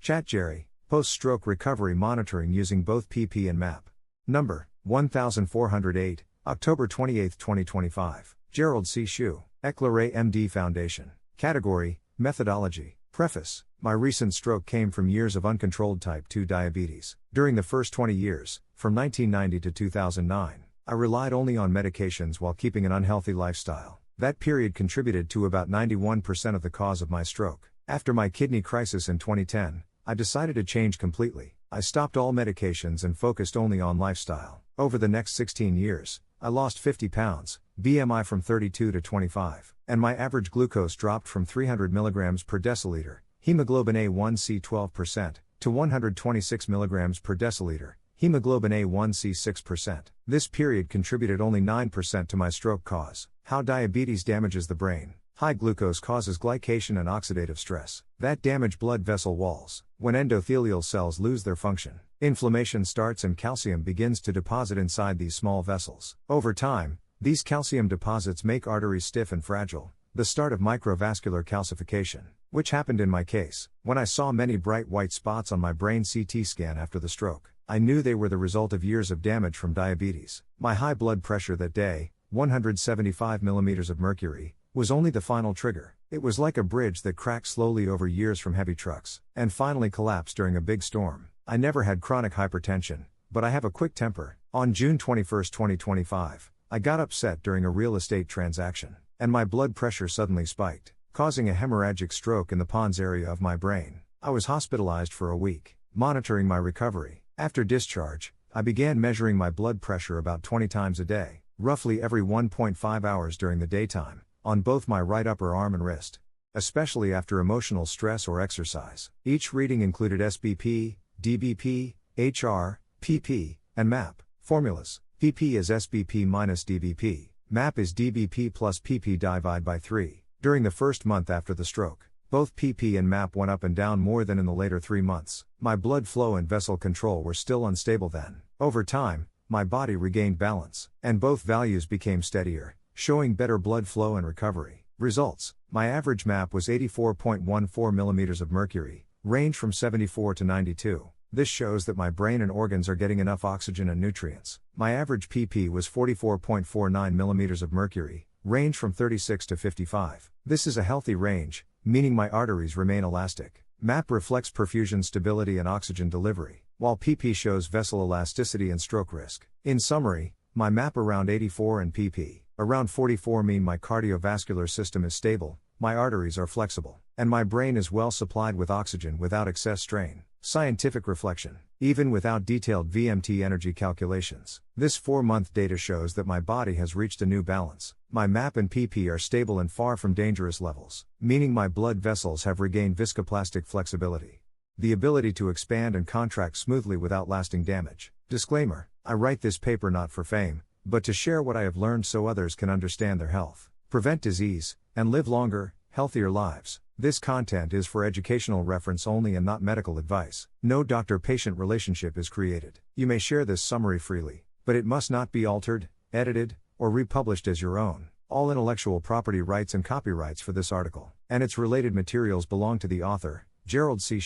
ChatGerry, post-stroke recovery monitoring using both PP and MAP. Number 1408, October 28, 2025. Gerald C. EclaireMD Foundation. Category, Methodology. Preface. My recent stroke came from years of uncontrolled type 2 diabetes. During the first 20 years, from 1990 to 2009, I relied only on medications while keeping an unhealthy lifestyle. That period contributed to about 91% of the cause of my stroke. After my kidney crisis in 2010, I decided to change completely. I stopped all medications and focused only on lifestyle. Over the next 16 years, I lost 50 pounds, BMI from 32 to 25, and my average glucose dropped from 300 mg per deciliter, hemoglobin A1C 12%, to 126 mg per deciliter, hemoglobin A1C 6%. This period contributed only 9% to my stroke cause. How diabetes damages the brain. High glucose causes glycation and oxidative stress that damage blood vessel walls. When endothelial cells lose their function, inflammation starts and calcium begins to deposit inside these small vessels. Over time, these calcium deposits make arteries stiff and fragile, the start of microvascular calcification, which happened in my case. When I saw many bright white spots on my brain CT scan after the stroke, I knew they were the result of years of damage from diabetes. My high blood pressure that day, 175 mm of mercury, was only the final trigger. It was like a bridge that cracked slowly over years from heavy trucks, and finally collapsed during a big storm. I never had chronic hypertension, but I have a quick temper. On June 21, 2025, I got upset during a real estate transaction, and my blood pressure suddenly spiked, causing a hemorrhagic stroke in the pons area of my brain. I was hospitalized for a week, monitoring my recovery. After discharge, I began measuring my blood pressure about 20 times a day, roughly every 1.5 hours during the daytime, on both my right upper arm and wrist, especially after emotional stress or exercise. Each reading included SBP, DBP, HR, PP, and MAP. Formulas. PP is SBP minus DBP. MAP is DBP plus PP divided by 3. During the first month after the stroke, both PP and MAP went up and down more than in the later 3 months. My blood flow and vessel control were still unstable then. Over time, my body regained balance, and both values became steadier, showing better blood flow and recovery. Results. My average MAP was 84.14 mm of mercury, range from 74 to 92. This shows that my brain and organs are getting enough oxygen and nutrients. My average PP was 44.49 mm of mercury, range from 36 to 55. This is a healthy range, meaning my arteries remain elastic. MAP reflects perfusion stability and oxygen delivery, while PP shows vessel elasticity and stroke risk. In summary, my MAP around 84 and PP around 44 mean my cardiovascular system is stable, my arteries are flexible, and my brain is well supplied with oxygen without excess strain. Scientific reflection. Even without detailed VMT energy calculations, this 4-month data shows that my body has reached a new balance. My MAP and PP are stable and far from dangerous levels, meaning my blood vessels have regained viscoplastic flexibility, the ability to expand and contract smoothly without lasting damage. Disclaimer: I write this paper not for fame, but to share what I have learned so others can understand their health, prevent disease, and live longer, healthier lives. This content is for educational reference only and not medical advice. No doctor-patient relationship is created. You may share this summary freely, but it must not be altered, edited, or republished as your own. All intellectual property rights and copyrights for this article and its related materials belong to the author, Gerald C.